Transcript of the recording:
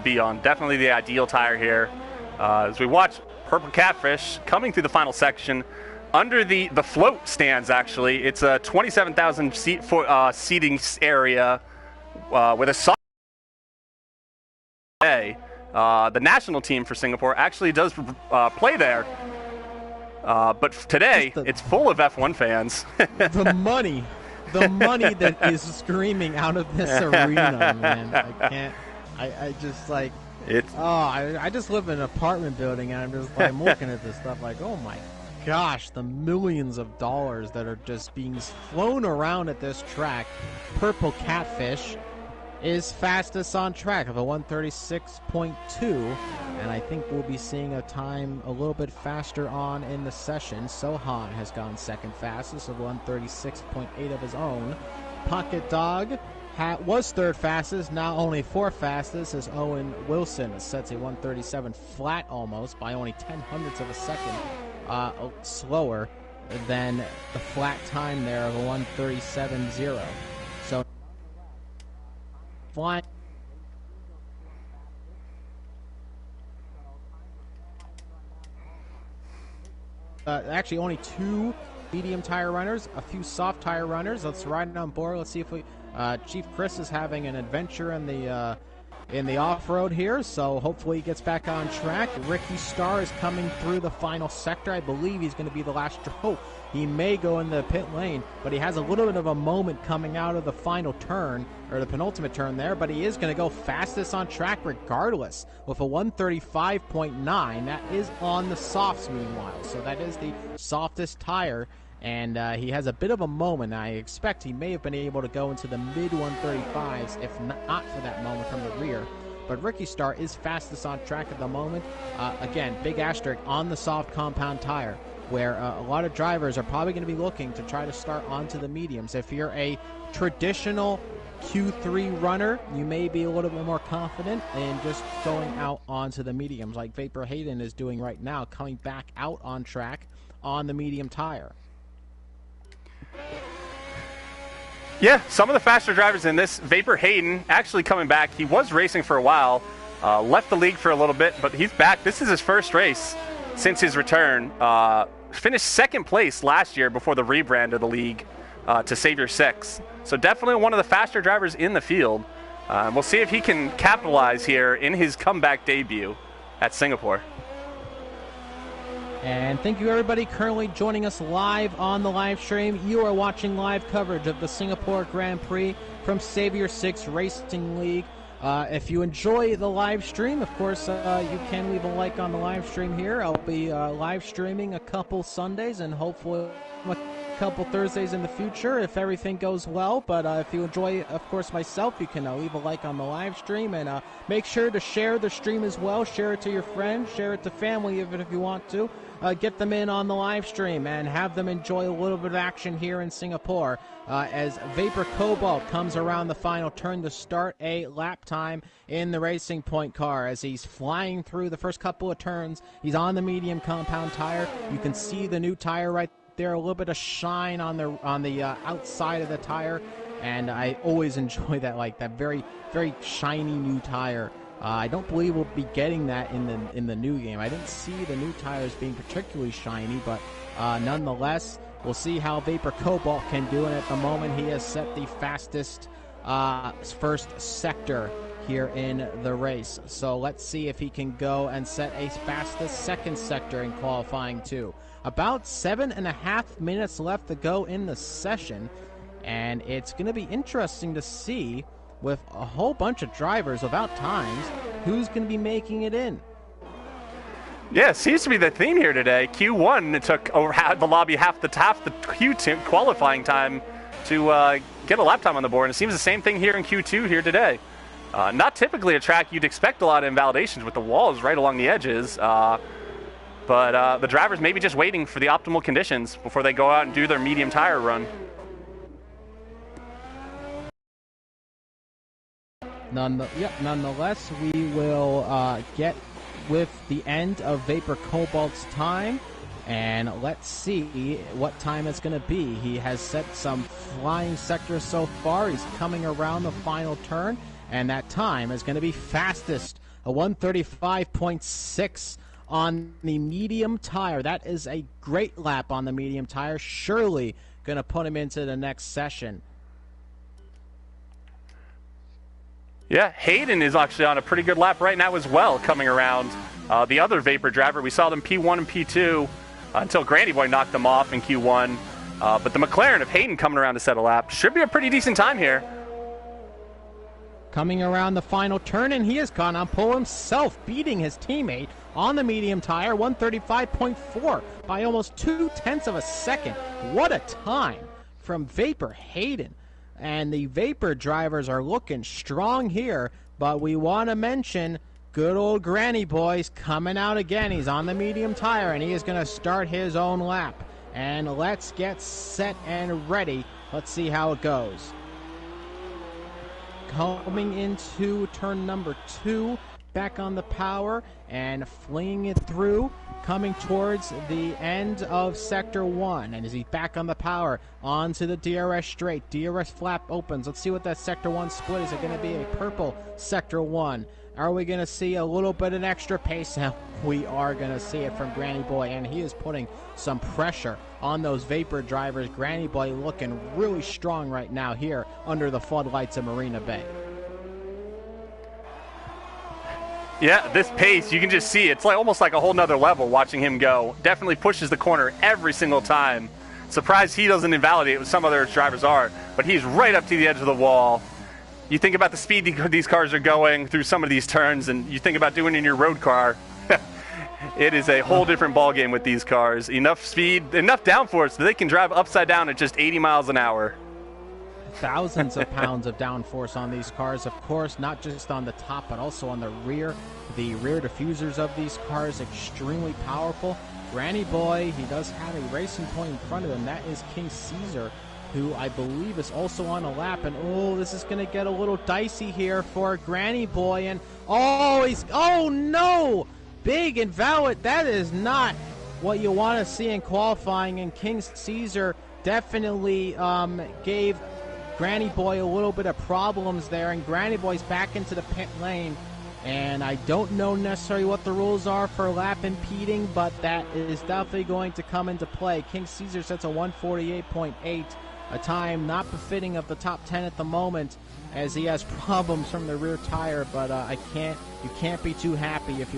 be on. Definitely the ideal tire here. As we watch Purple Catfish coming through the final section under the float stands, actually. It's a 27,000 seating area with a soft day. The national team for Singapore actually does play there. But today, it's full of F1 fans. The money that is screaming out of this arena, man. I can't. I just like. I just live in an apartment building, and I'm looking at this stuff like, oh my gosh, the millions of dollars that are just being flown around at this track. Purple Catfish is fastest on track of a 136.2, and I think we'll be seeing a time a little bit faster on in the session. Sohan has gone second fastest of 136.8 of his own. Pocket Dog was third fastest, now only fourth fastest as Owen Wilson sets a 137 flat almost by only 0.10 of a second slower than the flat time there of a 137.0. So flying. Actually, only two medium tire runners, a few soft tire runners. Let's ride on board. Let's see if we. Chief Chris is having an adventure in the off-road here, so hopefully he gets back on track. Ricky Starr is coming through the final sector. I believe he's going to be the last. He may go in the pit lane, but he has a little bit of a moment coming out of the final turn, or the penultimate turn there, but he is going to go fastest on track regardless with a 135.9. That is on the softs meanwhile, so that is the softest tire, and he has a bit of a moment. I expect he may have been able to go into the mid-135s if not for that moment from the rear. But Ricky Starr is fastest on track at the moment. Again, big asterisk on the soft compound tire, where a lot of drivers are probably going to be looking to try to start onto the mediums. If you're a traditional Q3 runner, you may be a little bit more confident in just going out onto the mediums, like Vapor Hayden is doing right now, coming back out on track on the medium tire. Yeah, some of the faster drivers in this. Vapor Hayden actually coming back. He was racing for a while, left the league for a little bit, but he's back. This is his first race since his return. Finished second place last year before the rebrand of the league to Savior 6. So definitely one of the faster drivers in the field. We'll see if he can capitalize here in his comeback debut at Singapore. And thank you everybody currently joining us live on the live stream. You are watching live coverage of the Singapore Grand Prix from Savior 6 Racing League. If you enjoy the live stream, of course, you can leave a like on the live stream here. I'll be live streaming a couple Sundays and hopefully a couple Thursdays in the future if everything goes well. But if you enjoy, of course, myself, you can leave a like on the live stream and make sure to share the stream as well. Share it to your friends, share it to family if you want to. Get them in on the live stream and have them enjoy a little bit of action here in Singapore as Vapor Cobalt comes around the final turn to start a lap time in the Racing Point car as he's flying through the first couple of turns. He's on the medium compound tire. You can see the new tire right there, a little bit of shine on the outside of the tire, and I always enjoy that, like that very, very shiny new tire. I don't believe we'll be getting that in the new game. I didn't see the new tires being particularly shiny, but nonetheless, we'll see how Vapor Cobalt can do it. At the moment, he has set the fastest first sector here in the race. So let's see if he can go and set a fastest second sector in qualifying too. About 7.5 minutes left to go in the session, and it's going to be interesting to see, with a whole bunch of drivers without times, who's going to be making it in. Yeah, it seems to be the theme here today. Q1, it took over the lobby half the Q2 qualifying time to get a lap time on the board, and it seems the same thing here in Q2 here today. Not typically a track you'd expect a lot of invalidations with the walls right along the edges, but the drivers may be just waiting for the optimal conditions before they go out and do their medium tire run. Nonetheless, we will get with the end of Vapor Cobalt's time, and let's see what time it's going to be. He has set some flying sectors so far. He's coming around the final turn, and that time is going to be fastest a 135.6 on the medium tire. That is a great lap on the medium tire. Surely going to put him into the next session. Yeah, Hayden is actually on a pretty good lap right now as well, coming around the other Vapor driver. We saw them P1 and P2 until Granny Boy knocked them off in Q1. But the McLaren of Hayden coming around to set a lap should be a pretty decent time here. Coming around the final turn, and he has gone on pole himself, beating his teammate on the medium tire, 135.4 by almost 0.2 of a second. What a time from Vapor Hayden. And the Vapor drivers are looking strong here, but we want to mention good old Granny Boy's coming out again. He's on the medium tire, and he is going to start his own lap. And let's get set and ready. Let's see how it goes. Coming into turn number 2, back on the power and flinging it through, coming towards the end of sector 1. And as he's back on the power, onto the DRS straight. DRS flap opens. Let's see what that sector 1 split is. It going to be a purple sector 1? Are we going to see a little bit of extra pace? Now, we are going to see it from Granny Boy, and he is putting some pressure on those Vapor drivers. Granny Boy looking really strong right now here under the floodlights of Marina Bay. Yeah, this pace, you can just see it's like almost like a whole nother level watching him go. Definitely pushes the corner every single time. Surprised he doesn't invalidate what some other drivers are, but he's right up to the edge of the wall. You think about the speed these cars are going through some of these turns, and you think about doing it in your road car. It is a whole different ballgame with these cars. Enough speed, enough downforce that they can drive upside down at just 80 miles an hour. Thousands of pounds of downforce on these cars, of course, not just on the top, but also on the rear. The rear diffusers of these cars, extremely powerful. Granny Boy, he does have a racing point in front of him. That is King Caesar, who I believe is also on a lap. And, oh, this is going to get a little dicey here for Granny Boy. And, oh, no! Big invalid. That is not what you want to see in qualifying. And King Caesar definitely gave Granny Boy a little bit of problems there. And Granny Boy's back into the pit lane. And I don't know necessarily what the rules are for lap impeding, but that is definitely going to come into play. King Caesar sets a 148.8, a time not befitting of the top 10 at the moment, as he has problems from the rear tire. But you can't be too happy if you're